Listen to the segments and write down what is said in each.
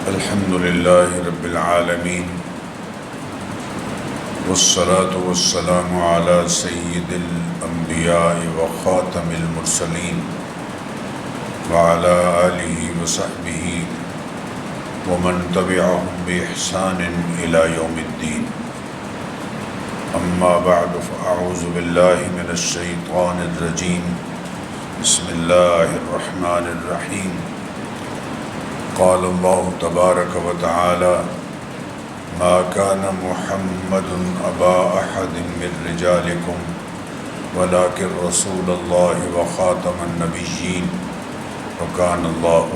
الحمد لله رب العالمين والصلاة والسلام على سيد الأنبياء وخاتم المرسلين وعلى آله وصحبه ومن تبعهم بإحسان إلى يوم الدين. أما بعد فأعوذ بالله من الشيطان الرجيم. بسم الله الرحمن الرحيم. قال الله تبارك وتعالى: ما كان محمد أبا أحد من رجالكم ولكن رسول الله وخاتم النبيين وكان الله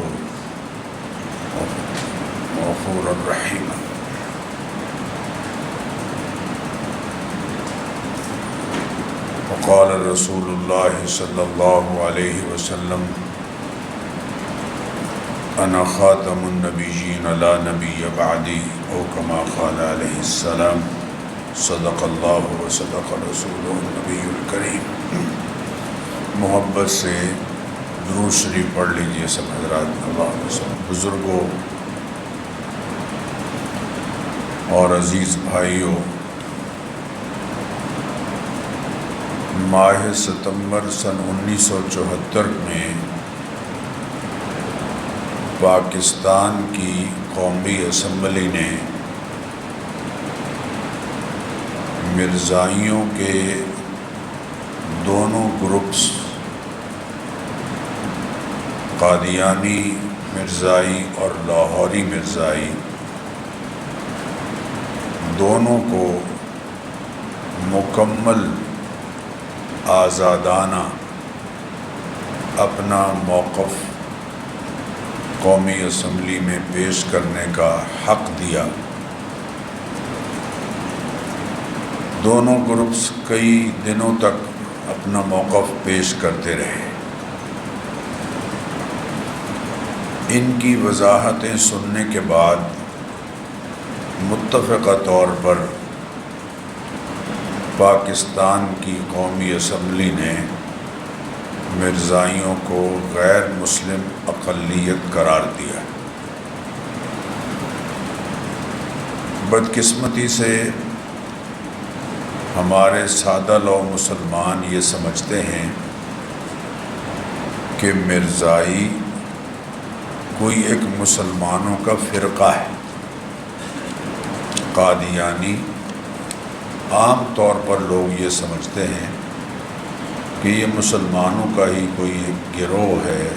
غفورا رحيما. وقال رسول الله صلى الله عليه وسلم: أنا خاتم النبيين لا نبي بعدي، أو كما قال عليه السلام. صدق الله وصدق رسوله النبي الكريم. محبت سے درود شریف پڑھ لیجئے سب حضرات. اللہم صل. بزرگوں اور عزیز بھائیوں، ماہ ستمبر سن 1974 میں پاکستان کی قومی اسمبلی نے مرزائیوں کے دونوں گروپس، قادیانی مرزائی اور لاہوری مرزائی، دونوں کو مکمل آزادانہ اپنا موقف قومی اسمبلی میں پیش کرنے کا حق دیا. دونوں گروپس کئی دنوں تک اپنا موقف پیش کرتے رہے. ان کی وضاحتیں سننے کے بعد متفقہ طور پر پاکستان کی قومی اسمبلی نے مرزائیوں کو غیر مسلم اقلیت قرار دیا. بدقسمتی سے ہمارے سادہ لو مسلمان یہ سمجھتے ہیں کہ مرزائی کوئی ایک مسلمانوں کا فرقہ ہے. قادیانی عام طور پر لوگ یہ سمجھتے ہیں کہ یہ مسلمانوں کا ہی کوئی ایک گروہ ہے،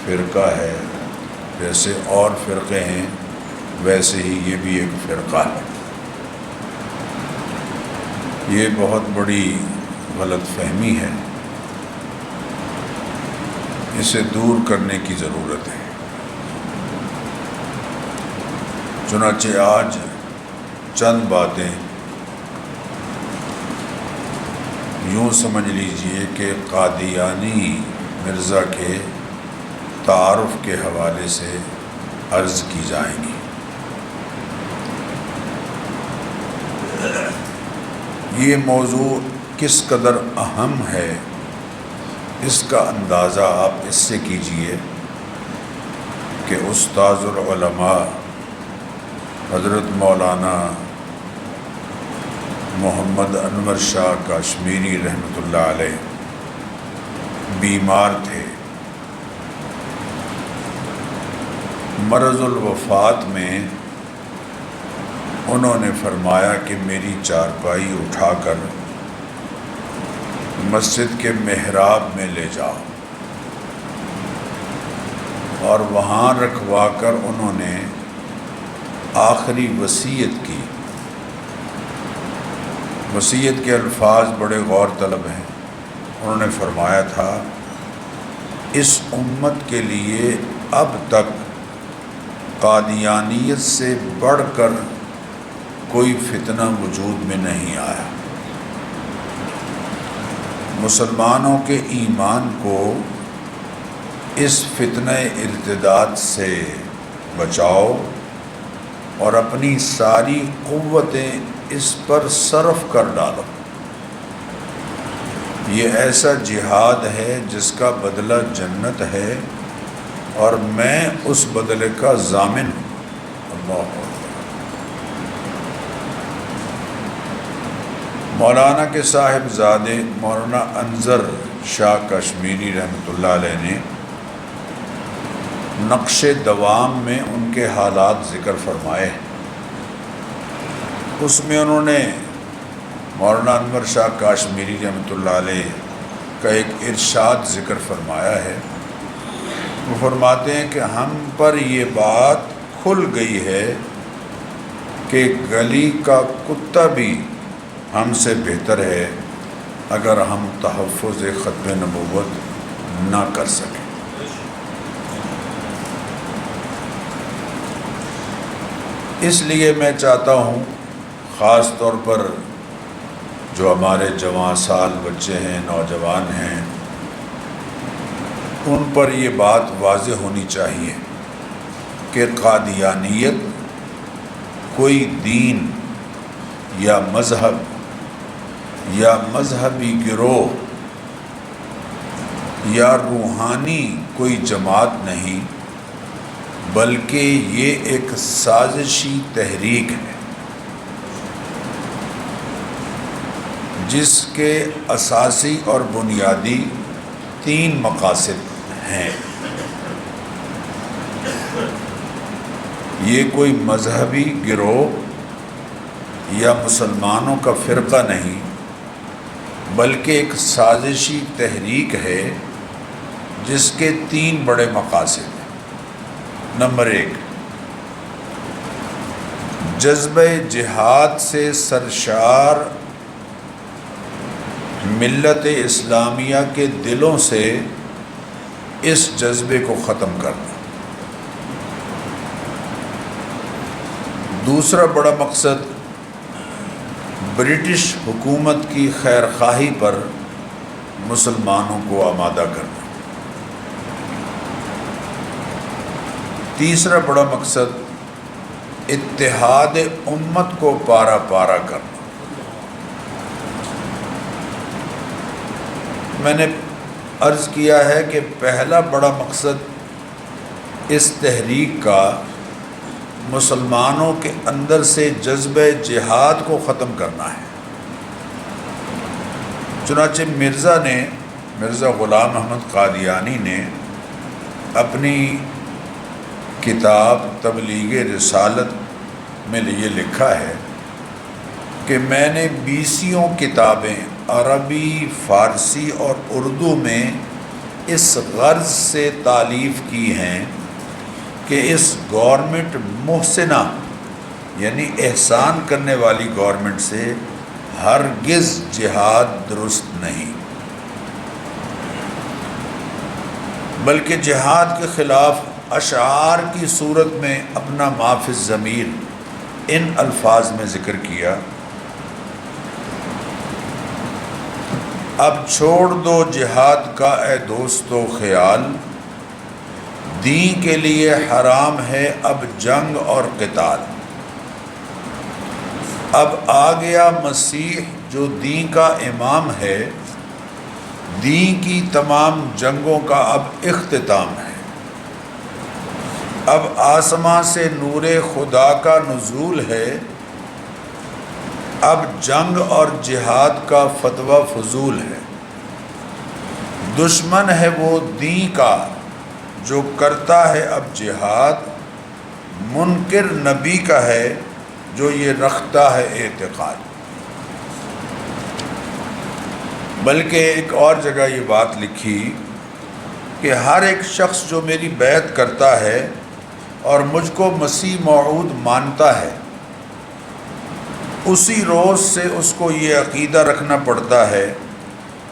فرقہ ہے. جیسے اور فرقے ہیں ویسے ہی یہ بھی ایک فرقہ ہے. یہ بہت بڑی غلط فہمی ہے. اسے دور کرنے کی ضرورت ہے. چنانچہ آج چند باتیں یوں سمجھ لیجئے کہ قادیانی مرزا کے تعارف کے حوالے سے عرض کی جائیں گی. یہ موضوع کس قدر اہم ہے اس کا اندازہ آپ اس سے کیجئے کہ استاذ العلماء حضرت مولانا محمد انور شاہ کاشمیری رحمۃ اللہ علیہ بیمار تھے. مرض الوفات میں انہوں نے فرمایا کہ میری چارپائی اٹھا کر مسجد کے محراب میں لے جاؤ، اور وہاں رکھوا کر انہوں نے آخری وصیت کی. وصیت کے الفاظ بڑے غور طلب ہیں. انہوں نے فرمایا تھا: اس امت کے لیے اب تک قادیانیت سے بڑھ کر کوئی فتنہ وجود میں نہیں آیا. مسلمانوں کے ایمان کو اس فتنہ ارتداد سے بچاؤ اور اپنی ساری قوتیں اس پر صرف کر ڈالو. یہ ایسا جہاد ہے جس کا بدلہ جنت ہے، اور میں اس بدلے کا ضامن ہوں. اللہ اکبر۔ مولانا کے صاحبزادے مولانا انظر شاہ کشمیری رحمۃ اللہ علیہ نے نقش دوام میں ان کے حالات ذکر فرمائے۔ اس میں انہوں نے مولانا انور شاہ کشمیری رحمۃ اللہ علیہ کا ایک ارشاد ذکر فرمایا ہے۔ وہ فرماتے ہیں کہ ہم پر یہ بات کھل گئی ہے کہ گلی کا کتا بھی ہم سے بہتر ہے اگر ہم تحفظ ختم نبوت نہ کر سکیں۔ اس لیے میں چاہتا ہوں خاص طور پر جو ہمارے جوان سال بچے ہیں، نوجوان ہیں، ان پر یہ بات واضح ہونی چاہیے کہ قادیانیت کوئی دین یا مذہب یا مذہبی گروہ یا روحانی کوئی جماعت نہیں، بلکہ یہ ایک سازشی تحریک ہے جس کے اساسی اور بنیادی 3 مقاصد ہیں۔ یہ کوئی مذہبی گروہ یا مسلمانوں کا فرقہ نہیں، بلکہ ایک سازشی تحریک ہے جس کے 3 بڑے مقاصد ہیں۔ نمبر 1، جذبہ جہاد سے سرشار ملت اسلامیہ کے دلوں سے اس جذبے کو ختم کرنا۔ دوسرا بڑا مقصد برٹش حکومت کی خیر خواہی پر مسلمانوں کو آمادہ کرنا۔ تیسرا بڑا مقصد اتحاد امت کو پارا پارا کرنا۔ میں نے عرض کیا ہے کہ پہلا بڑا مقصد اس تحریک کا مسلمانوں کے اندر سے جذبہ جہاد کو ختم کرنا ہے۔ چنانچہ مرزا غلام احمد قادیانی نے اپنی کتاب تبلیغ رسالت میں یہ لکھا ہے کہ میں نے 20 کتابیں عربی، فارسی اور اردو میں اس غرض سے تالیف کی ہیں کہ اس گورنمنٹ محسنہ یعنی احسان کرنے والی گورنمنٹ سے ہرگز جہاد درست نہیں، بلکہ جہاد کے خلاف اشعار کی صورت میں اپنا ما فی الضمیر ان الفاظ میں ذکر کیا: اب چھوڑ دو جہاد کا اے دوستو خیال، دین کے لیے حرام ہے اب جنگ اور قتال۔ اب آ گیا مسیح جو دین کا امام ہے، دین کی تمام جنگوں کا اب اختتام ہے۔ اب آسماں سے نور خدا کا نزول ہے، اب جنگ اور جہاد کا فتویٰ فضول ہے۔ دشمن ہے وہ دین کا جو کرتا ہے اب جہاد، منکر نبی کا ہے جو یہ رکھتا ہے اعتقاد۔ بلکہ ایک اور جگہ یہ بات لکھی کہ ہر ایک شخص جو میری بیعت کرتا ہے اور مجھ کو مسیح موعود مانتا ہے، اسی روز سے اس کو یہ عقیدہ رکھنا پڑتا ہے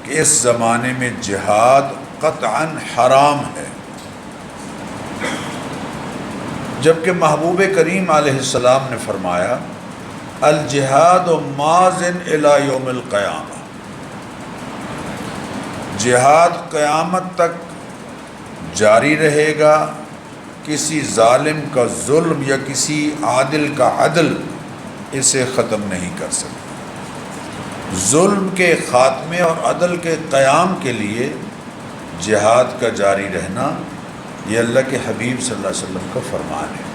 کہ اس زمانے میں جہاد قطعاً حرام ہے، جبکہ محبوب کریم علیہ السلام نے فرمایا الجہاد ماضٍ الی یوم القیامہ، جہاد قیامت تک جاری رہے گا، کسی ظالم کا ظلم یا کسی عادل کا عدل اسے ختم نہیں کر سکتا۔ ظلم کے خاتمے اور عدل کے قیام کے لیے جہاد کا جاری رہنا یہ اللہ کے حبیب صلی اللہ علیہ وسلم کا فرمان ہے۔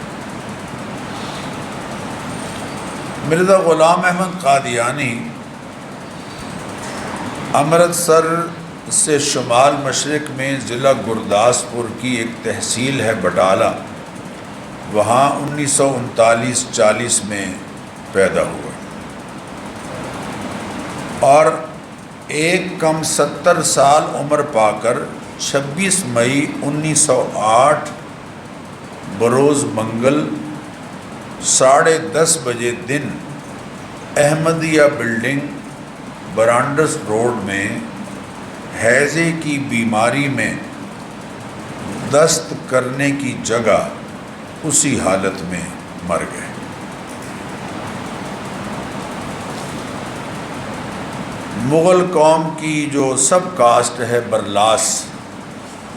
مرزا غلام احمد قادیانی امرتسر سے شمال مشرق میں ضلع گرداسپور کی ایک تحصیل ہے بٹالہ، وہاں 1939-40 میں پیدا ہوئے اور ایک کم 70 سال عمر پا کر 26 مئی 1908 بروز منگل 10:30 بجے دن احمدیہ بلڈنگ برانڈس روڈ میں ہیضے کی بیماری میں دست کرنے کی جگہ اسی حالت میں مر گئے۔ مغل قوم کی جو سب کاسٹ ہے برلاس،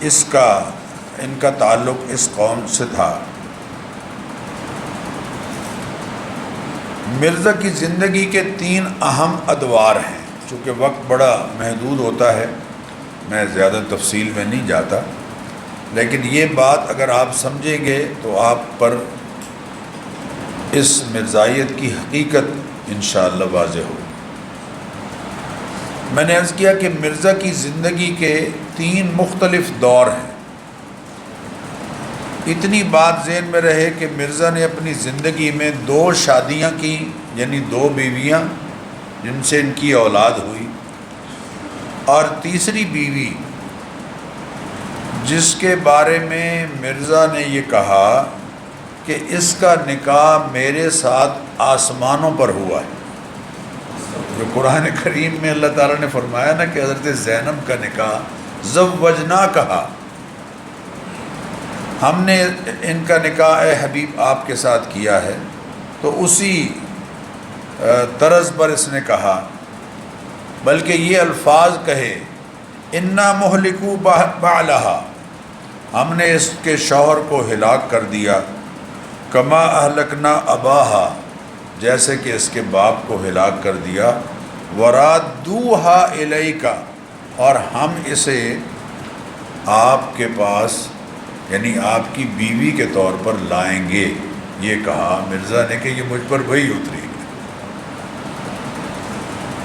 ان کا تعلق اس قوم سے تھا۔ مرزا کی زندگی کے 3 اہم ادوار ہیں۔ چونکہ وقت بڑا محدود ہوتا ہے میں زیادہ تفصیل میں نہیں جاتا، لیکن یہ بات اگر آپ سمجھیں گے تو آپ پر اس مرزائیت کی حقیقت انشاءاللہ واضح ہو۔ میں نے عرض کیا کہ مرزا کی زندگی کے 3 مختلف دور ہیں۔ اتنی بات ذہن میں رہے کہ مرزا نے اپنی زندگی میں 2 شادیاں کی، یعنی 2 بیویاں جن سے ان کی اولاد ہوئی، اور تیسری بیوی جس کے بارے میں مرزا نے یہ کہا کہ اس کا نکاح میرے ساتھ آسمانوں پر ہوا ہے۔ جو قرآن کریم میں اللہ تعالیٰ نے فرمایا نا کہ حضرت زینب کا نکاح زوجنا کہا، ہم نے ان کا نکاح اے حبیب آپ کے ساتھ کیا ہے، تو اسی طرز پر اس نے کہا، بلکہ یہ الفاظ کہے انا مہلکو بعلہا، ہم نے اس کے شوہر کو ہلاک کر دیا، کما اہلکنا اباہا، جیسے کہ اس کے باپ کو ہلاک کر دیا، ورادوہا الیکا، اور ہم اسے آپ کے پاس یعنی آپ کی بیوی کے طور پر لائیں گے۔ یہ کہا مرزا نے کہ یہ مجھ پر وحی اتری۔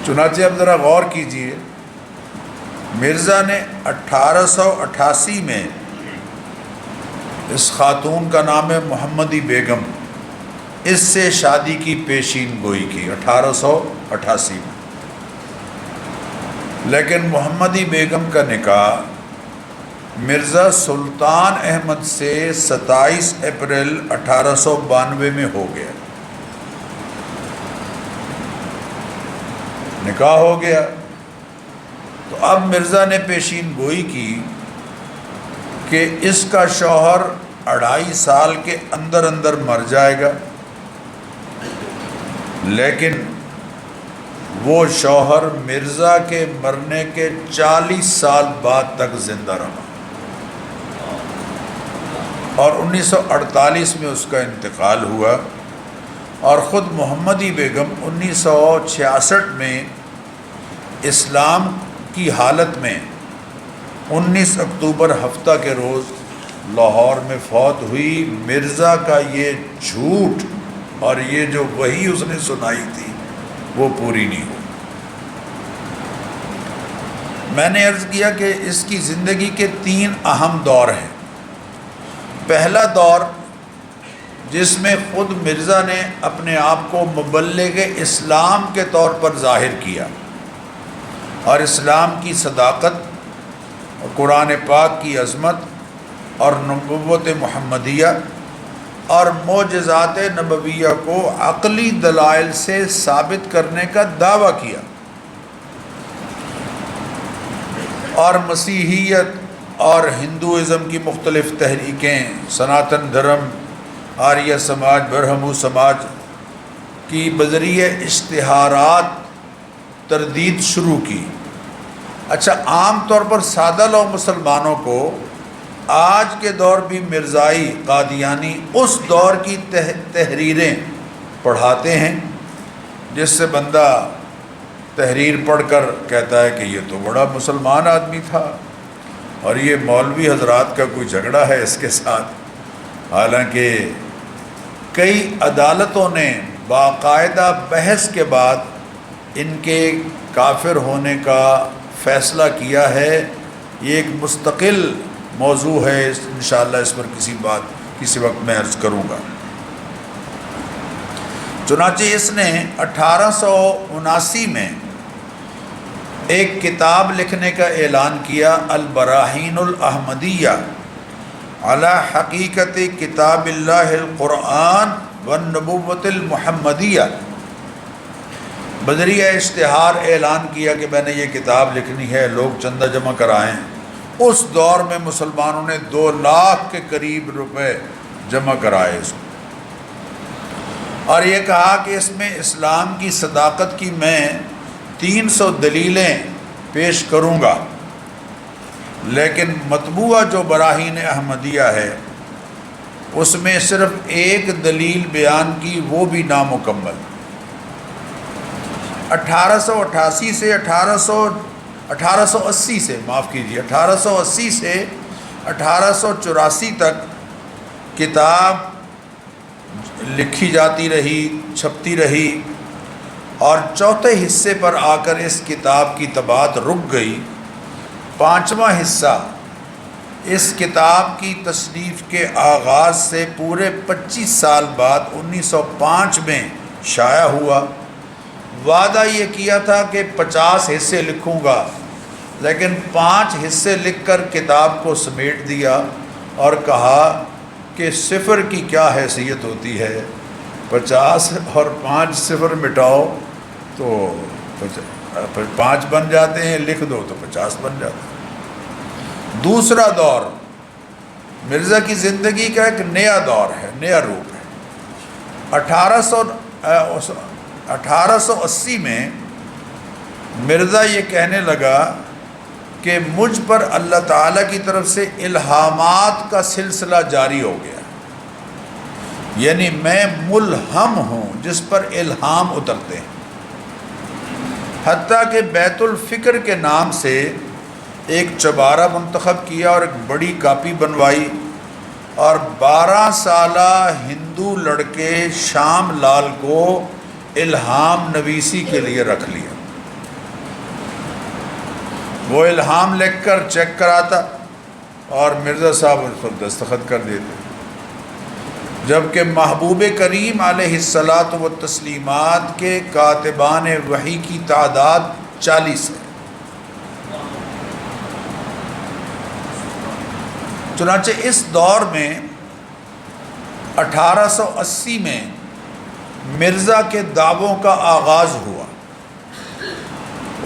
چنانچہ اب ذرا غور کیجئے، مرزا نے 1888 میں اس خاتون کا نام ہے محمدی بیگم، اس سے شادی کی پیشین گوئی کی 1888 میں، لیکن محمدی بیگم کا نکاح مرزا سلطان احمد سے 27 اپریل 1892 میں ہو گیا۔ نکاح ہو گیا تو اب مرزا نے پیشین گوئی کی کہ اس کا شوہر 2.5 سال کے اندر اندر مر جائے گا، لیکن وہ شوہر مرزا کے مرنے کے 40 سال بعد تک زندہ رہا، اور 1948 میں اس کا انتقال ہوا، اور خود محمدی بیگم 1966 میں اسلام کی حالت میں 19 اکتوبر ہفتہ کے روز لاہور میں فوت ہوئی۔ مرزا کا یہ جھوٹ اور یہ جو وحی اس نے سنائی تھی وہ پوری نہیں ہوئی۔ میں نے عرض کیا کہ اس کی زندگی کے 3 اہم دور ہیں۔ پہلا دور جس میں خود مرزا نے اپنے آپ کو مبلغ اسلام کے طور پر ظاہر کیا اور اسلام کی صداقت، قرآن پاک کی عظمت اور نبوت محمدیہ اور معجزات نبویہ کو عقلی دلائل سے ثابت کرنے کا دعویٰ کیا، اور مسیحیت اور ہندوازم کی مختلف تحریکیں، سناتن دھرم، آریہ سماج، برہمو سماج کی بذریعہ اشتہارات تردید شروع کی۔ اچھا، عام طور پر سادہ لوگ مسلمانوں کو آج کے دور بھی مرزائی قادیانی اس دور کی تحریریں پڑھاتے ہیں، جس سے بندہ تحریر پڑھ کر کہتا ہے کہ یہ تو بڑا مسلمان آدمی تھا، اور یہ مولوی حضرات کا کوئی جھگڑا ہے اس کے ساتھ۔ حالانکہ کئی عدالتوں نے باقاعدہ بحث کے بعد ان کے کافر ہونے کا فیصلہ کیا ہے۔ یہ ایک مستقل موضوع ہے، انشاءاللہ اس پر کسی وقت میں عرض کروں گا۔ چنانچہ اس نے 1879 میں ایک کتاب لکھنے کا اعلان کیا، البراہین الاحمدیہ علی حقیقت کتاب اللہ القرآن والنبوۃ المحمدیہ۔ بذریعہ اشتہار اعلان کیا کہ میں نے یہ کتاب لکھنی ہے، لوگ چندہ جمع کرائیں۔ اس دور میں مسلمانوں نے 2 لاکھ کے قریب روپے جمع کرائے اس کو، اور یہ کہا کہ اس میں اسلام کی صداقت کی میں 300 دلیلیں پیش کروں گا، لیکن مطبوعہ جو براہین احمدیہ ہے اس میں صرف ایک دلیل بیان کی، وہ بھی نامکمل۔ 1880 سے 1880 سے 1884 تک کتاب لکھی جاتی رہی، چھپتی رہی، اور چوتھے حصے پر آ کر اس کتاب کی طباعت رک گئی۔ 5واں حصہ اس کتاب کی تصنیف کے آغاز سے پورے 25 سال بعد 1905 میں شائع ہوا۔ وعدہ یہ کیا تھا کہ 50 حصے لکھوں گا، لیکن 5 حصے لکھ کر کتاب کو سمیٹ دیا اور کہا کہ صفر کی کیا حیثیت ہوتی ہے، 50 اور 5 صفر مٹاؤ تو 5 بن جاتے ہیں، لکھ دو تو 50 بن جاتے ہیں۔ دوسرا دور مرزا کی زندگی کا ایک نیا دور ہے، نیا روپ ہے۔ 1880 میں مرزا یہ کہنے لگا کہ مجھ پر اللہ تعالیٰ کی طرف سے الہامات کا سلسلہ جاری ہو گیا، یعنی میں ملہم ہوں جس پر الہام اترتے ہیں۔ حتیٰ کہ بیت الفکر کے نام سے ایک چبارہ منتخب کیا اور ایک بڑی کاپی بنوائی، اور 12 سالہ ہندو لڑکے شام لال کو الہام نویسی کے لیے رکھ لیا۔ وہ الہام لکھ کر چیک کراتا اور مرزا صاحب اس پر دستخط کر دیتے، جبکہ محبوب کریم علیہ الصلاۃ والتسلیمات کے کاتبان وحی کی تعداد 40 ہے۔ چنانچہ اس دور میں 1880 میں مرزا کے دعووں کا آغاز ہوا۔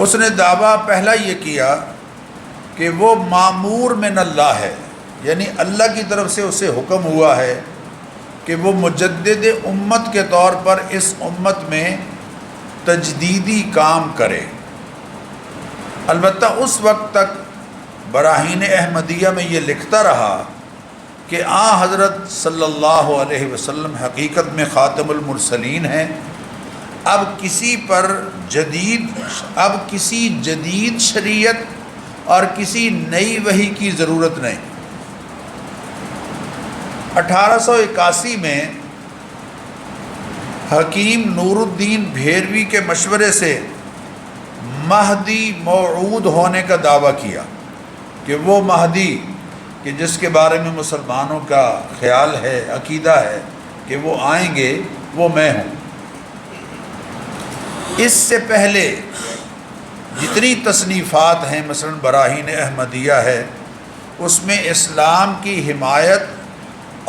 اس نے دعویٰ پہلا یہ کیا کہ وہ مامور من اللہ ہے، یعنی اللہ کی طرف سے اسے حکم ہوا ہے کہ وہ مجدد امت کے طور پر اس امت میں تجدیدی کام کرے۔ البتہ اس وقت تک براہین احمدیہ میں یہ لکھتا رہا کہ حضرت صلی اللہ علیہ وسلم حقیقت میں خاتم المرسلین ہیں، اب کسی جدید شریعت اور کسی نئی وحی کی ضرورت نہیں۔ 1881 میں حکیم نور الدین بھیروی کے مشورے سے مہدی موعود ہونے کا دعویٰ کیا کہ وہ مہدی کہ جس کے بارے میں مسلمانوں کا خیال ہے، عقیدہ ہے کہ وہ آئیں گے، وہ میں ہوں۔ اس سے پہلے جتنی تصنیفات ہیں، مثلا براہین احمدیہ ہے، اس میں اسلام کی حمایت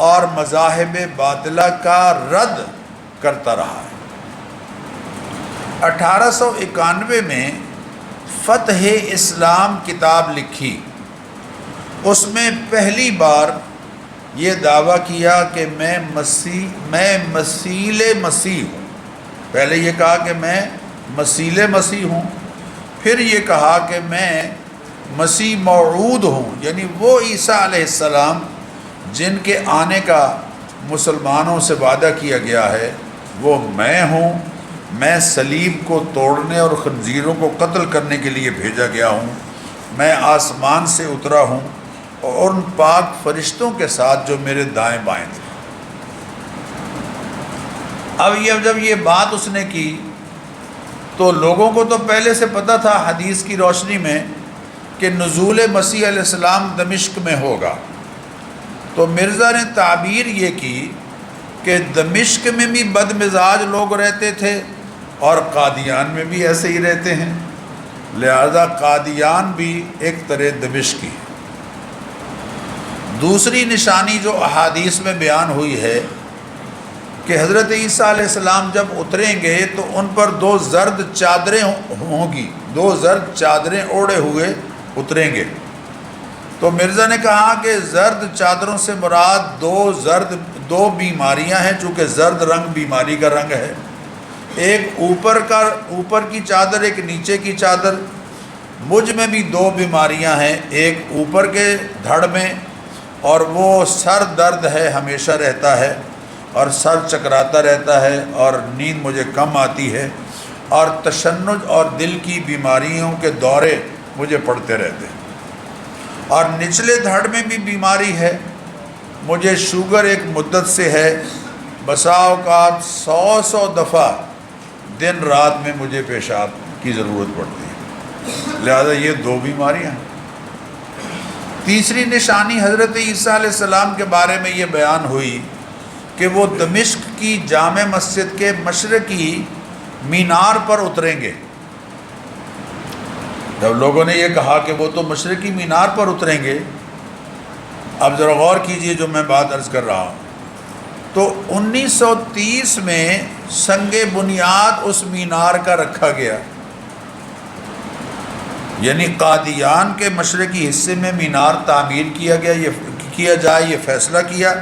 اور مذاہب باطلہ کا رد کرتا رہا ہے۔ 1891 میں فتح اسلام کتاب لکھی، اس میں پہلی بار یہ دعویٰ کیا کہ میں مسیل مسیح ہوں۔ پہلے یہ کہا کہ میں مسیل مسیح ہوں، پھر یہ کہا کہ میں مسیح موعود ہوں، یعنی وہ عیسیٰ علیہ السلام جن کے آنے کا مسلمانوں سے وعدہ کیا گیا ہے، وہ میں ہوں۔ میں صلیب کو توڑنے اور خنزیروں کو قتل کرنے کے لیے بھیجا گیا ہوں۔ میں آسمان سے اترا ہوں اور ان پاک فرشتوں کے ساتھ جو میرے دائیں بائیں تھے۔ اب جب یہ بات اس نے کی تو لوگوں کو تو پہلے سے پتہ تھا حدیث کی روشنی میں کہ نزول مسیح علیہ السلام دمشق میں ہوگا، تو مرزا نے تعبیر یہ کی کہ دمشق میں بھی بد مزاج لوگ رہتے تھے اور قادیان میں بھی ایسے ہی رہتے ہیں، لہذا قادیان بھی ایک طرح دمشقی۔ دوسری نشانی جو احادیث میں بیان ہوئی ہے کہ حضرت عیسیٰ علیہ السلام جب اتریں گے تو ان پر 2 زرد چادریں ہوں گی، 2 زرد چادریں اوڑھے ہوئے اتریں گے۔ تو مرزا نے کہا کہ زرد چادروں سے مراد 2 بیماریاں ہیں، چونکہ زرد رنگ بیماری کا رنگ ہے، ایک اوپر کی چادر، ایک نیچے کی چادر۔ مجھ میں بھی 2 بیماریاں ہیں، ایک اوپر کے دھڑ میں، اور وہ سر درد ہے، ہمیشہ رہتا ہے، اور سر چکراتا رہتا ہے، اور نیند مجھے کم آتی ہے، اور تشنج اور دل کی بیماریوں کے دورے مجھے پڑتے رہتے ہیں، اور نچلے دھڑ میں بھی بیماری ہے، مجھے شوگر ایک مدت سے ہے، بسا اوقات 100 دفعہ دن رات میں مجھے پیشاب کی ضرورت پڑتی ہے، لہذا یہ 2 بیماریاں ہیں۔ تیسری نشانی حضرت عیسیٰ علیہ السلام کے بارے میں یہ بیان ہوئی کہ وہ دمشق کی جامع مسجد کے مشرقی مینار پر اتریں گے۔ جب لوگوں نے یہ کہا کہ وہ تو مشرقی مینار پر اتریں گے، اب ذرا غور کیجئے جو میں بات عرض کر رہا ہوں، تو 1930 میں سنگ بنیاد اس مینار کا رکھا گیا، یعنی قادیان کے مشرقی حصے میں مینار تعمیر کیا جائے، یہ فیصلہ کیا۔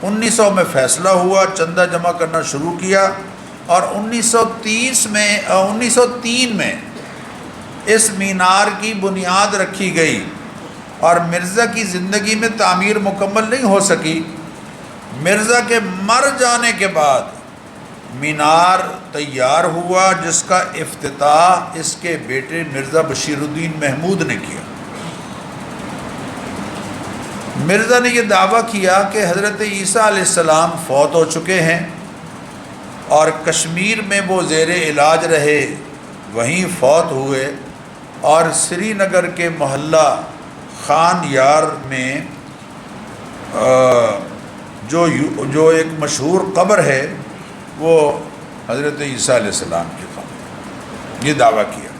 1900 میں فیصلہ ہوا، چندہ جمع کرنا شروع کیا، اور 1903 میں اس مینار کی بنیاد رکھی گئی، اور مرزا کی زندگی میں تعمیر مکمل نہیں ہو سکی۔ مرزا کے مر جانے کے بعد مینار تیار ہوا، جس کا افتتاح اس کے بیٹے مرزا بشیر الدین محمود نے کیا۔ مرزا نے یہ دعویٰ کیا کہ حضرت عیسیٰ علیہ السلام فوت ہو چکے ہیں، اور کشمیر میں وہ زیر علاج رہے، وہیں فوت ہوئے، اور سری نگر کے محلہ خان یار میں جو ایک مشہور قبر ہے وہ حضرت عیسیٰ علیہ السلام کی قبر، یہ دعویٰ کیا۔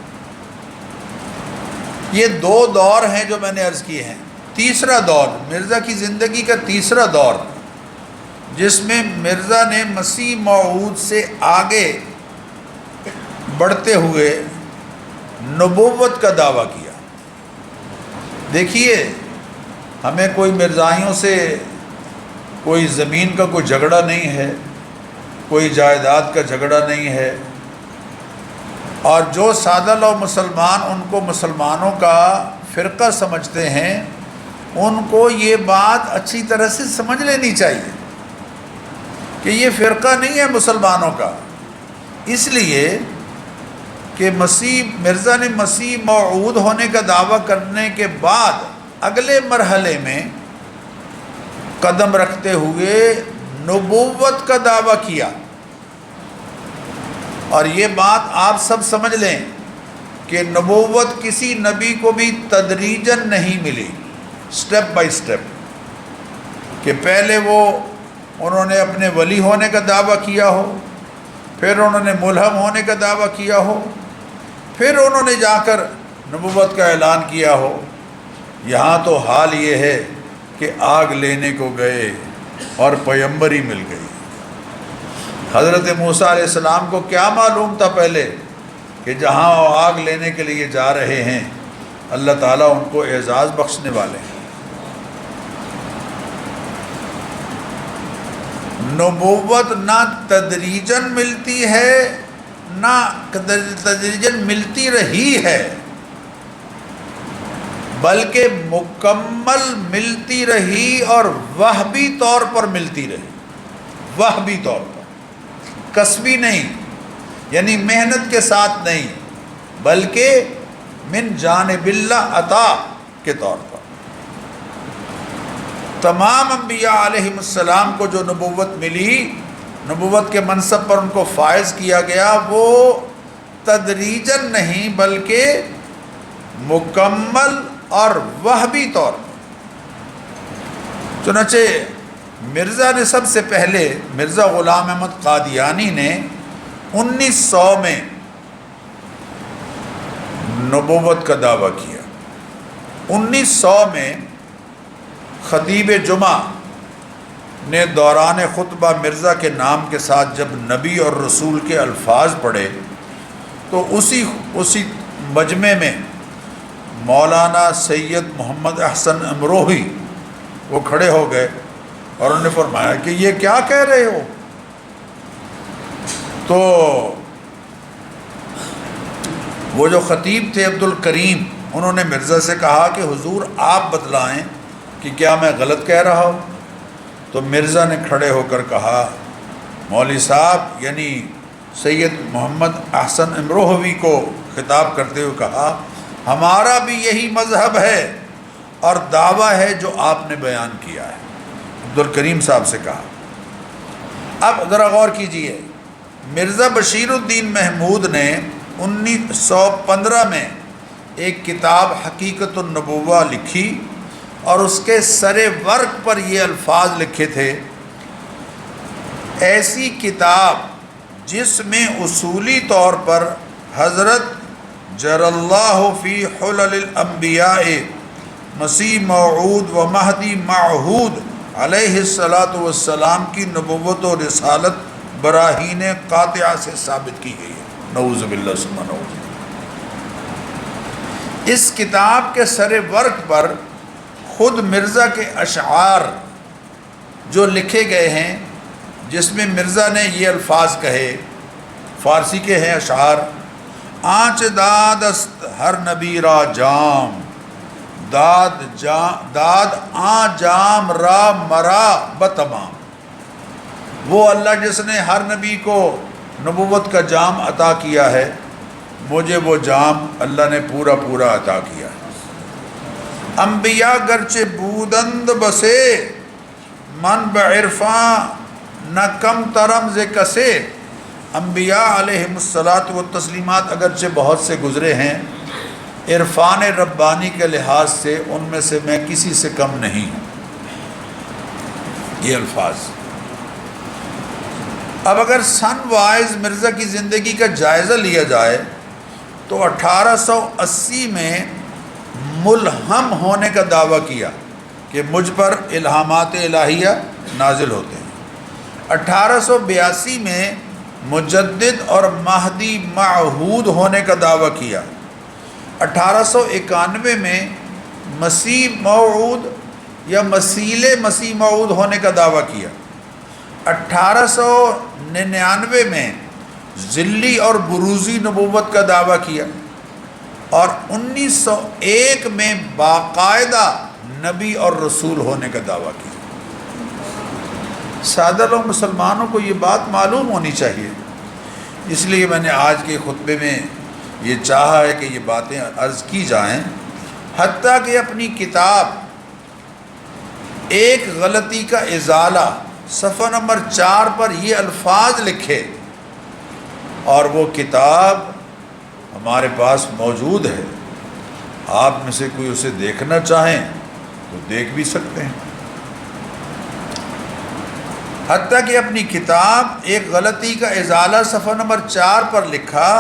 یہ 2 دور ہیں جو میں نے عرض کیے ہیں۔ تیسرا دور، مرزا کی زندگی کا تیسرا دور، جس میں مرزا نے مسیح موعود سے آگے بڑھتے ہوئے نبوت کا دعویٰ کیا۔ دیکھیے، ہمیں کوئی مرزائیوں سے کوئی زمین کا کوئی جھگڑا نہیں ہے، کوئی جائیداد کا جھگڑا نہیں ہے، اور جو سادہ لو مسلمان ان کو مسلمانوں کا فرقہ سمجھتے ہیں، ان کو یہ بات اچھی طرح سے سمجھ لینی چاہیے کہ یہ فرقہ نہیں ہے مسلمانوں کا، اس لیے کہ مرزا نے مسیح موعود ہونے کا دعویٰ کرنے کے بعد اگلے مرحلے میں قدم رکھتے ہوئے نبوت کا دعویٰ کیا۔ اور یہ بات آپ سب سمجھ لیں کہ نبوت کسی نبی کو بھی تدریجاً نہیں ملی، سٹیپ بائی سٹیپ، کہ پہلے انہوں نے اپنے ولی ہونے کا دعویٰ کیا ہو، پھر انہوں نے ملہم ہونے کا دعویٰ کیا ہو، پھر انہوں نے جا کر نبوت کا اعلان کیا ہو۔ یہاں تو حال یہ ہے کہ آگ لینے کو گئے اور پیغمبری مل گئی۔ حضرت موسیٰ علیہ السلام کو کیا معلوم تھا پہلے کہ جہاں وہ آگ لینے کے لیے جا رہے ہیں اللہ تعالیٰ ان کو اعزاز بخشنے والے ہیں۔ نبوت نہ تدریجاً ملتی ہے، نہ تدریجاً ملتی رہی ہے، بلکہ مکمل ملتی رہی، اور وہبی طور پر ملتی رہی، وہبی طور پر، کسبی نہیں، یعنی محنت کے ساتھ نہیں، بلکہ من جانب اللہ عطا کے طور پر۔ تمام انبیاء علیہ السلام کو جو نبوت ملی نبوت کے منصب پر ان کو فائز کیا گیا، وہ تدریجاً نہیں بلکہ مکمل اور وہبی طور پر۔ چنانچہ مرزا نے سب سے پہلے، مرزا غلام احمد قادیانی نے 1900 میں نبوت کا دعویٰ کیا۔ 1900 میں خطیب جمعہ نے دوران خطبہ مرزا کے نام کے ساتھ جب نبی اور رسول کے الفاظ پڑھے تو اسی مجمع میں مولانا سید محمد احسن امروہی وہ کھڑے ہو گئے اور انہوں نے فرمایا کہ یہ کیا کہہ رہے ہو؟ تو وہ جو خطیب تھے عبد الکریم، انہوں نے مرزا سے کہا کہ حضور آپ بتلائیں کہ کیا میں غلط کہہ رہا ہوں؟ تو مرزا نے کھڑے ہو کر کہا، مولوی صاحب یعنی سید محمد احسن امروہوی کو خطاب کرتے ہوئے کہا، ہمارا بھی یہی مذہب ہے اور دعویٰ ہے جو آپ نے بیان کیا ہے۔ عبد الکریم صاحب سے کہا۔ اب ذرا غور کیجئے، مرزا بشیر الدین محمود نے 1915 میں ایک کتاب حقیقت النبوہ لکھی اور اس کے سر ورق پر یہ الفاظ لکھے تھے، ایسی کتاب جس میں اصولی طور پر حضرت جر اللہ فی حلل الانبیاء مسیح موعود و مہدی معہود علیہ الصلاۃ والسلام کی نبوت و رسالت براہین قاطعہ سے ثابت کی گئی ہے۔ نعوذ باللہ ثم نعوذ۔ اس کتاب کے سر ورق پر خود مرزا کے اشعار جو لکھے گئے ہیں، جس میں مرزا نے یہ الفاظ کہے، فارسی کے ہیں اشعار، آنچ داد است ہر نبی را جام، داد آ جام را مرا بتمام۔ وہ اللہ جس نے ہر نبی کو نبوت کا جام عطا کیا ہے، مجھے وہ جام اللہ نے پورا پورا عطا کیا ہے۔ انبیاء گرچہ بودند بسے، من بعرفاں نہ کم ترم ز کسے۔ انبیاء علیہم الصلاۃ والتسلیمات اگرچہ بہت سے گزرے ہیں، عرفان ربانی کے لحاظ سے ان میں سے میں کسی سے کم نہیں ہوں۔ یہ الفاظ۔ اب اگر سن وائز مرزا کی زندگی کا جائزہ لیا جائے تو 1880 میں ملہم ہونے کا دعویٰ کیا کہ مجھ پر الہامات الہیہ نازل ہوتے ہیں۔ 1882 میں مجدد اور مہدی معہود ہونے کا دعویٰ کیا۔ 1891 میں مسیح موعود یا مسیل مسیح موعود ہونے کا دعویٰ کیا۔ 1899 میں ذلی اور بروزی نبوت کا دعویٰ کیا، اور 1901 میں باقاعدہ نبی اور رسول ہونے کا دعویٰ کیا۔ سادہ لوگ مسلمانوں کو یہ بات معلوم ہونی چاہیے، اس لیے میں نے آج کے خطبے میں یہ چاہا ہے کہ یہ باتیں عرض کی جائیں، حتیٰ کہ اپنی کتاب ایک غلطی کا ازالہ صفحہ نمبر 4 پر یہ الفاظ لکھے، اور وہ کتاب ہمارے پاس موجود ہے، آپ میں سے کوئی اسے دیکھنا چاہیں تو دیکھ بھی سکتے ہیں۔ حتیٰ کہ اپنی کتاب ایک غلطی کا ازالہ صفحہ نمبر 4 پر لکھا،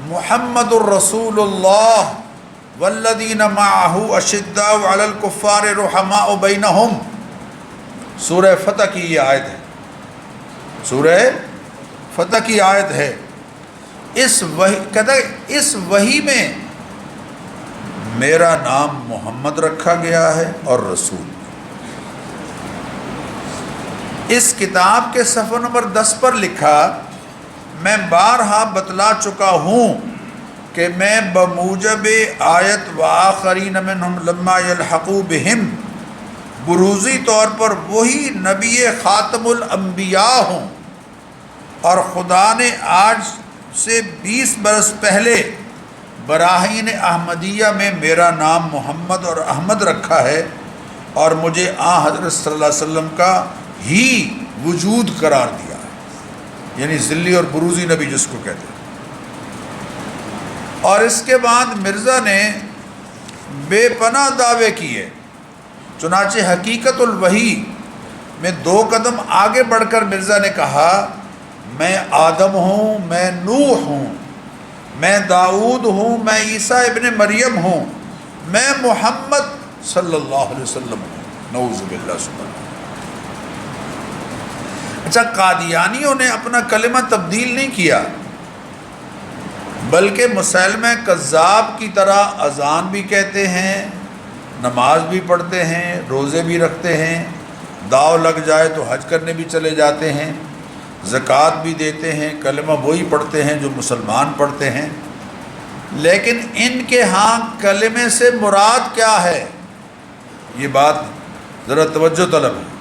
محمد الرسول اللہ والذین معہ اشداء علی الکفار رحماء بینہم۔ سورہ فتح کی یہ آیت ہے، سورہ فتح کی آیت ہے۔ کہتا ہے اس وحی میں میرا نام محمد رکھا گیا ہے اور رسول۔ اس کتاب کے صفحہ نمبر 10 پر لکھا، میں بارہا بتلا چکا ہوں کہ میں بموجب آیت وآخرین منہم لما یلحقوا بہم بروزی طور پر وہی نبی خاتم الانبیاء ہوں، اور خدا نے آج سے 20 برس پہلے براہین احمدیہ میں میرا نام محمد اور احمد رکھا ہے، اور مجھے حضرت صلی اللہ علیہ وسلم کا ہی وجود قرار دیا ہے۔ یعنی ذلی اور بروزی نبی جس کو کہتے ہیں۔ اور اس کے بعد مرزا نے بے پناہ دعوے کیے، چنانچہ حقیقت الوحی میں 2 قدم آگے بڑھ کر مرزا نے کہا میں آدم ہوں، میں نوح ہوں، میں داؤد ہوں، میں عیسیٰ ابن مریم ہوں، میں محمد صلی اللہ علیہ وسلم ہوں۔ نعوذ باللہ سبحانہ۔ اچھا، قادیانیوں نے اپنا کلمہ تبدیل نہیں کیا، بلکہ مسلمہ کذاب کی طرح اذان بھی کہتے ہیں، نماز بھی پڑھتے ہیں، روزے بھی رکھتے ہیں، داؤ لگ جائے تو حج کرنے بھی چلے جاتے ہیں، زکوٰۃ بھی دیتے ہیں، کلمہ وہی پڑھتے ہیں جو مسلمان پڑھتے ہیں۔ لیکن ان کے ہاں کلمے سے مراد کیا ہے، یہ بات ذرا توجہ طلب ہے۔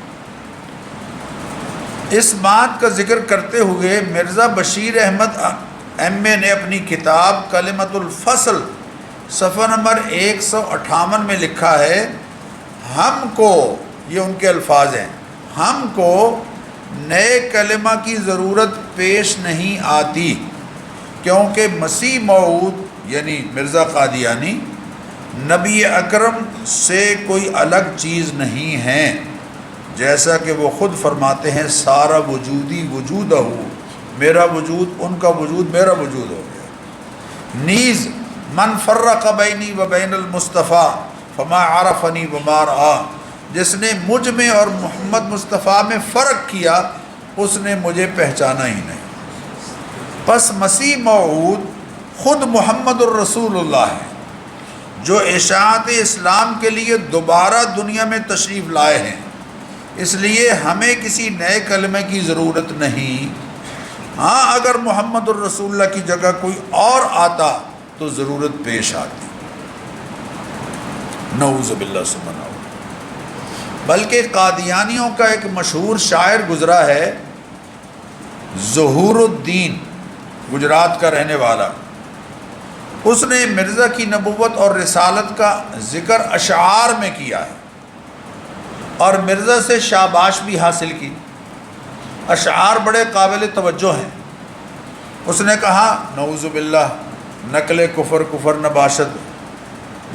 اس بات کا ذکر کرتے ہوئے مرزا بشیر احمد ایم اے نے اپنی کتاب کلمۃ الفصل صفحہ نمبر 158 میں لکھا ہے، ہم کو، یہ ان کے الفاظ ہیں، ہم کو نئے کلمہ کی ضرورت پیش نہیں آتی، کیونکہ مسیح موعود یعنی مرزا قادیانی نبی اکرم سے کوئی الگ چیز نہیں ہے، جیسا کہ وہ خود فرماتے ہیں سارا وجودی وجودہ، میرا وجود ان کا وجود میرا وجود ہو گیا۔ نیز من فرق بینی و بین المصطفیٰ فما عرفنی وما رآ، جس نے مجھ میں اور محمد مصطفیٰ میں فرق کیا اس نے مجھے پہچانا ہی نہیں۔ پس مسیح موعود خود محمد الرسول اللہ ہے، جو اشاعت اسلام کے لیے دوبارہ دنیا میں تشریف لائے ہیں، اس لیے ہمیں کسی نئے کلمے کی ضرورت نہیں۔ ہاں اگر محمد الرسول اللہ کی جگہ کوئی اور آتا تو ضرورت پیش آتی، نعوذ باللہ سبحانہ۔ بلکہ قادیانیوں کا ایک مشہور شاعر گزرا ہے، ظہور الدین، گجرات کا رہنے والا، اس نے مرزا کی نبوت اور رسالت کا ذکر اشعار میں کیا ہے اور مرزا سے شاباش بھی حاصل کی۔ اشعار بڑے قابل توجہ ہیں۔ اس نے کہا نعوذ باللہ نقل کفر کفر نباشد،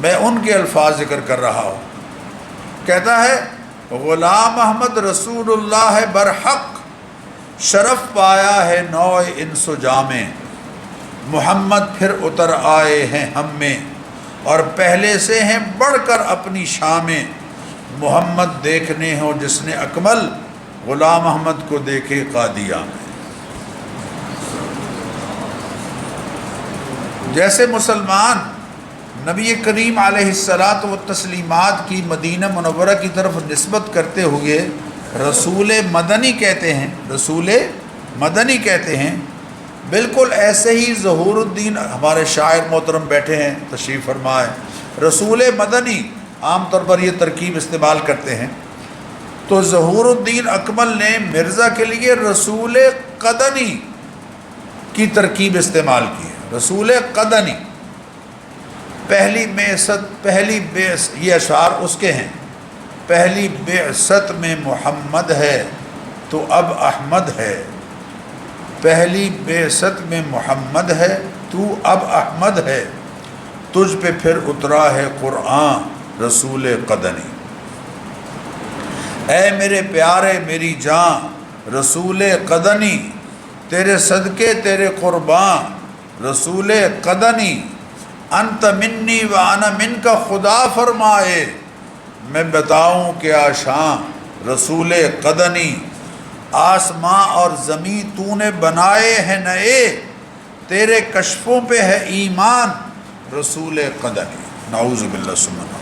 میں ان کے الفاظ ذکر کر رہا ہوں۔ کہتا ہے غلام احمد رسول اللہ برحق، شرف پایا ہے نوع انس و جاں میں، محمد پھر اتر آئے ہیں ہم میں، اور پہلے سے ہیں بڑھ کر اپنی شاں میں، محمد دیکھنے ہو جس نے اکمل، غلام احمد کو دیکھے قادیاں میں۔ جیسے مسلمان نبی کریم علیہ الصلاۃ والتسلیمات کی مدینہ منورہ کی طرف نسبت کرتے ہوئے رسول مدنی کہتے ہیں، رسول مدنی کہتے ہیں، بالکل ایسے ہی ظہور الدین ہمارے شاعر محترم بیٹھے ہیں تشریف فرمائے، رسول مدنی عام طور پر یہ ترکیب استعمال کرتے ہیں۔ تو ظہور الدین اکمل نے مرزا کے لیے رسول قدنی کی ترکیب استعمال کی ہے، رسول قدنی، پہلی بعثت، یہ اشعار اس کے ہیں، پہلی بعثت میں محمد ہے تو اب احمد ہے، پہلی بعثت میں محمد ہے تو اب احمد ہے، تجھ پہ پھر اترا ہے قرآن رسول قدنی۔ اے میرے پیارے میری جان رسول قدنی، تیرے صدقے تیرے قربان رسول قدنی، انت منی و انا من کا خدا فرمائے، میں بتاؤں کیا شان رسول قدنی، آسماں اور زمین تو نے بنائے ہیں نئے، تیرے کشفوں پہ ہے ایمان رسول قدنی، نعوذ باللہ سبحانہ۔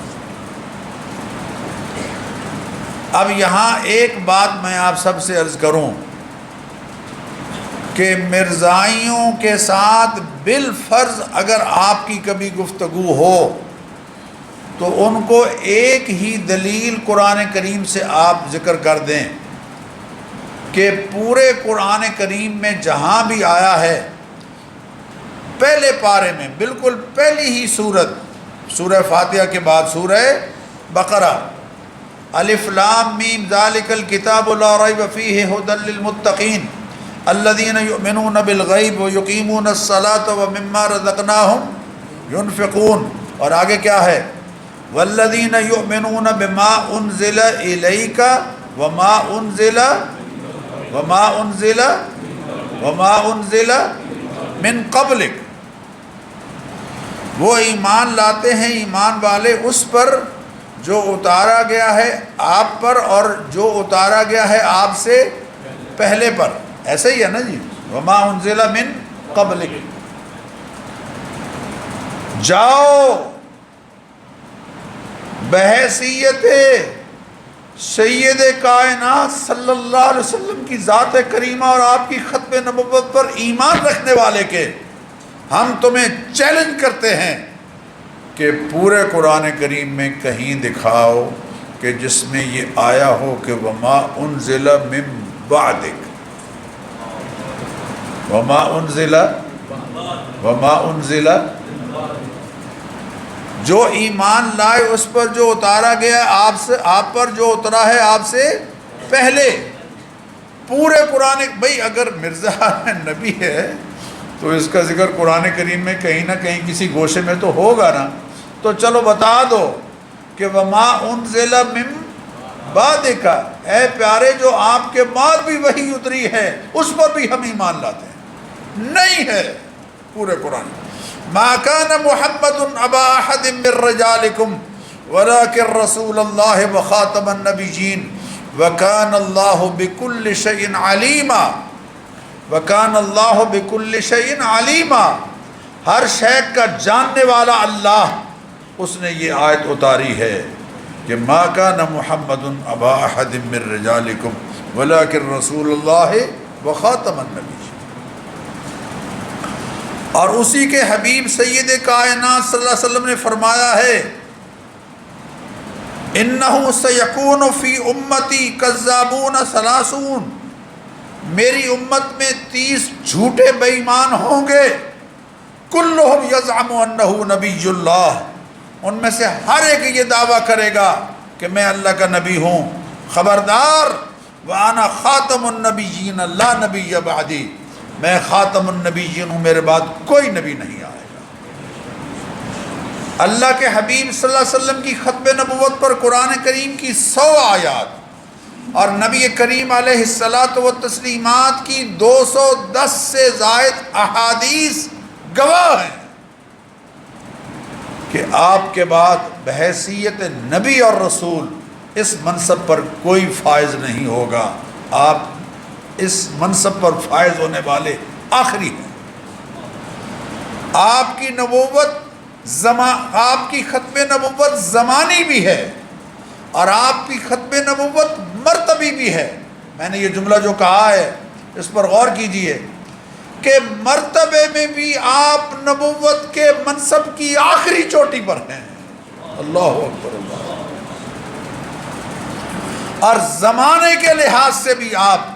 اب یہاں ایک بات میں آپ سب سے عرض کروں کہ مرزائیوں کے ساتھ بالفرض اگر آپ کی کبھی گفتگو ہو تو ان کو ایک ہی دلیل قرآن کریم سے آپ ذکر کر دیں کہ پورے قرآن کریم میں جہاں بھی آیا ہے، پہلے پارے میں بالکل پہلی ہی سورت، سورہ فاتحہ کے بعد سورہ بقرہ، الف لام میم ذالک الکتاب لا ریب فیہ ھدی للمتقین، الذین یؤمنون بالغیب ویقیمون الصلاۃ ومما رزقناہم ینفقون. اور آگے کیا ہے؟ والذین یؤمنون بما انزل الیک وما انزل من قبلک. وہ ایمان لاتے ہیں، ایمان والے، اس پر جو اتارا گیا ہے آپ پر اور جو اتارا گیا ہے آپ سے پہلے پر. ایسے ہی ہے نا جی، وما انزل من قبلک. جاؤ بحیثیت سید کائنات صلی اللہ علیہ وسلم کی ذات کریمہ اور آپ کی ختم نبوت پر ایمان رکھنے والے کے، ہم تمہیں چیلنج کرتے ہیں کہ پورے قرآن کریم میں کہیں دکھاؤ کہ جس میں یہ آیا ہو کہ وما انزل من بعدک، وما انزل جو ایمان لائے اس پر جو اتارا گیا آپ پر جو اترا ہے آپ سے پہلے. پورے قرآن، بھئی اگر مرزا نبی ہے تو اس کا ذکر قرآن کریم میں کہیں نہ کہیں کسی گوشے میں تو ہوگا نا. تو چلو بتا دو کہ وما انزل من بعدک، اے پیارے جو آپ کے بعد بھی وحی اتری ہے اس پر بھی ہم ایمان لاتے ہیں. نہیں ہے پورے قرآن. ما كان محمد ابا احد من رجالکم ولكن رسول اللہ وخاتم النبیین وكان اللہ بكل شيء علیما. وكان اللہ بكل شيء علیما. ہر شے کا جاننے والا اللہ، اس نے یہ آیت اتاری ہے کہ ما كان محمد ابا احد من رجالکم ولكن رسول اللہ وخاتم النبیین. اور اسی کے حبیب سید کائنات صلی اللہ علیہ وسلم نے فرمایا ہے انہ سیکون فی امتی کذابون ثلاثون. میری امت میں 30 جھوٹے بے ایمان ہوں گے، کلہم یزعم انہ نبی اللہ. ان میں سے ہر ایک یہ دعویٰ کرے گا کہ میں اللہ کا نبی ہوں. خبردار، وانا خاتم النبیین لا نبی بعدی، میں خاتم النبیین ہوں، میرے بعد کوئی نبی نہیں آئے گا. اللہ کے حبیب صلی اللہ علیہ وسلم کی ختم نبوت پر قرآن کریم کی 100 آیات اور نبی کریم علیہ الصلاۃ والتسلیمات کی 210 سے زائد احادیث گواہ ہیں کہ آپ کے بعد بحیثیت نبی اور رسول اس منصب پر کوئی فائز نہیں ہوگا. آپ اس منصب پر فائز ہونے والے آخری ہیں. آپ کی نبوت آپ کی ختم نبوت زمانی بھی ہے اور آپ کی ختم نبوت مرتبی بھی ہے. میں نے یہ جملہ جو کہا ہے اس پر غور کیجئے کہ مرتبے میں بھی آپ نبوت کے منصب کی آخری چوٹی پر ہیں. اللہ اکبر اللہ. اور زمانے کے لحاظ سے بھی آپ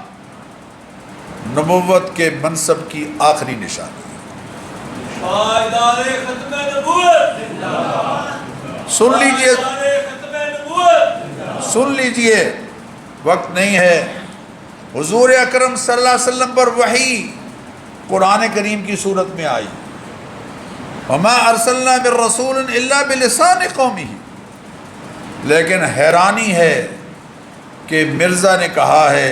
نبوت کے منصب کی آخری نشانی. سن لیجئے وقت نہیں ہے. حضور اکرم صلی اللہ علیہ وسلم پر وحی قرآن کریم کی صورت میں آئی. وما ارسلنا من رسول الا بلسان قومہ. لیکن حیرانی ہے کہ مرزا نے کہا ہے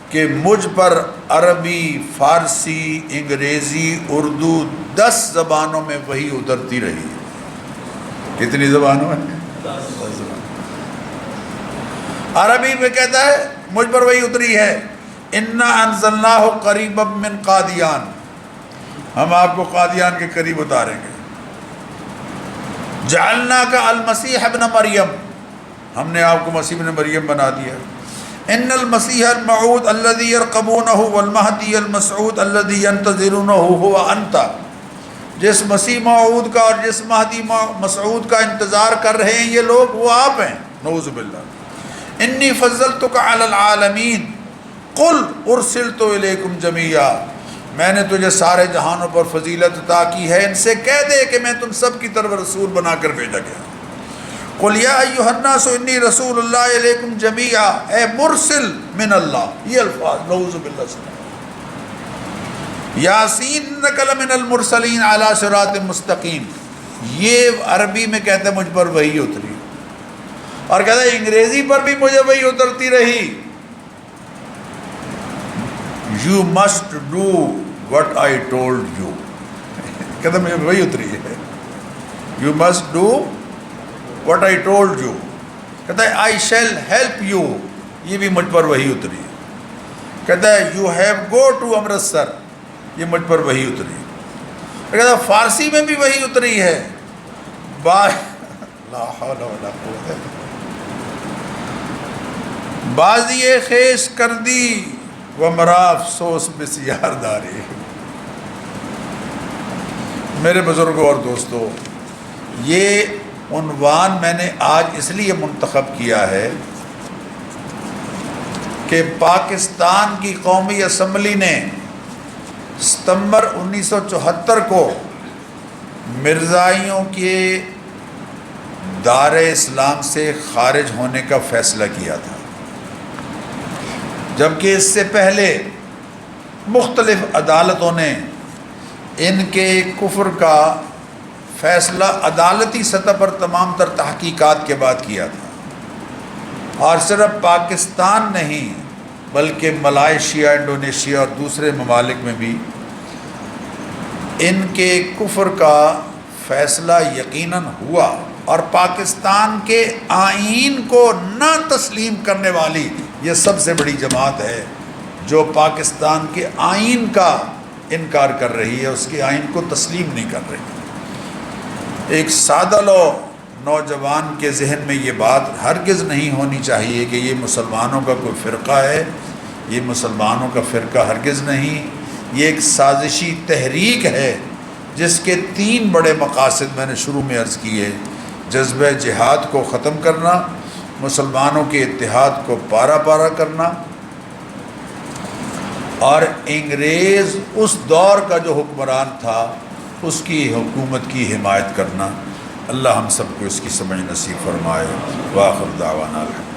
کہ مجھ پر عربی، فارسی، انگریزی، اردو 10 زبانوں میں وحی اترتی رہی. کتنی زبانوں میں؟ 10 زبانوں. عربی میں کہتا ہے مجھ پر وحی اتری ہے انا انزلناہ قریبا من قادیان، ہم آپ کو قادیان کے قریب اتاریں گے. جعلناک المسیح ابن مریم، ہم نے آپ کو مسیح ابن مریم بنا دیا. ان المسیح الموعود الذی یرقبونہ والمہدی المسعود الذی ینتظرونہ هو انت. جس مسیح موعود کا اور جس مہدی مسعود کا انتظار کر رہے ہیں یہ لوگ، وہ آپ ہیں. نعوذ باللہ. انی فضلتک علی العالمین قل ارسلت الیکم جمیعا. میں نے تجھے سارے جہانوں پر فضیلت عطا کی ہے، ان سے کہہ دے کہ میں تم سب کی طرف رسول بنا کر بھیجا گیا. قل یا ایھا الناس انی رسول اللہ علیکم جمیعا، اے مرسل من اللہ. یہ الفاظ نعوذ باللہ سے. یاسین انک لمن المرسلین علی صراط مستقیم، یہ عربی میں کہتے ہیں مجھ پر وحی اتری، اور کہتا ہے انگریزی پر بھی مجھے وحی اترتی رہی، you must do what I told you, کہتا ہے مجھے وحی اتری ہے، you must do what I told you, کہتا ہے آئی شیل ہیلپ یو، یہ بھی مجھ پر وحی اتری، کہتا ہے you have go to Amritsar, یہ مجھ پر وحی اتری، کہتا ہے فارسی میں بھی وحی اتری ہے، لا حول ولا قوت الا باللہ، بازی خیش کردی و مرا افسوس بسیار داری۔ میرے بزرگوں اور دوستو، یہ عنوان میں نے آج اس لیے منتخب کیا ہے کہ پاکستان کی قومی اسمبلی نے ستمبر 1974 کو مرزائیوں کے دار اسلام سے خارج ہونے کا فیصلہ کیا تھا، جبکہ اس سے پہلے مختلف عدالتوں نے ان کے کفر کا فیصلہ عدالتی سطح پر تمام تر تحقیقات کے بعد کیا تھا، اور صرف پاکستان نہیں بلکہ ملائیشیا، انڈونیشیا اور دوسرے ممالک میں بھی ان کے کفر کا فیصلہ یقیناً ہوا، اور پاکستان کے آئین کو نہ تسلیم کرنے والی یہ سب سے بڑی جماعت ہے جو پاکستان کے آئین کا انکار کر رہی ہے، اس کے آئین کو تسلیم نہیں کر رہی۔ ایک سادہ لو نوجوان کے ذہن میں یہ بات ہرگز نہیں ہونی چاہیے کہ یہ مسلمانوں کا کوئی فرقہ ہے، یہ مسلمانوں کا فرقہ ہرگز نہیں، یہ ایک سازشی تحریک ہے جس کے 3 بڑے مقاصد میں نے شروع میں عرض کیے: جذبہ جہاد کو ختم کرنا، مسلمانوں کے اتحاد کو پارا پارا کرنا، اور انگریز اس دور کا جو حکمران تھا اس کی حکومت کی حمایت کرنا۔ اللہ ہم سب کو اس کی سمجھ نصیب فرمائے۔ وآخر دعوانا الحمد۔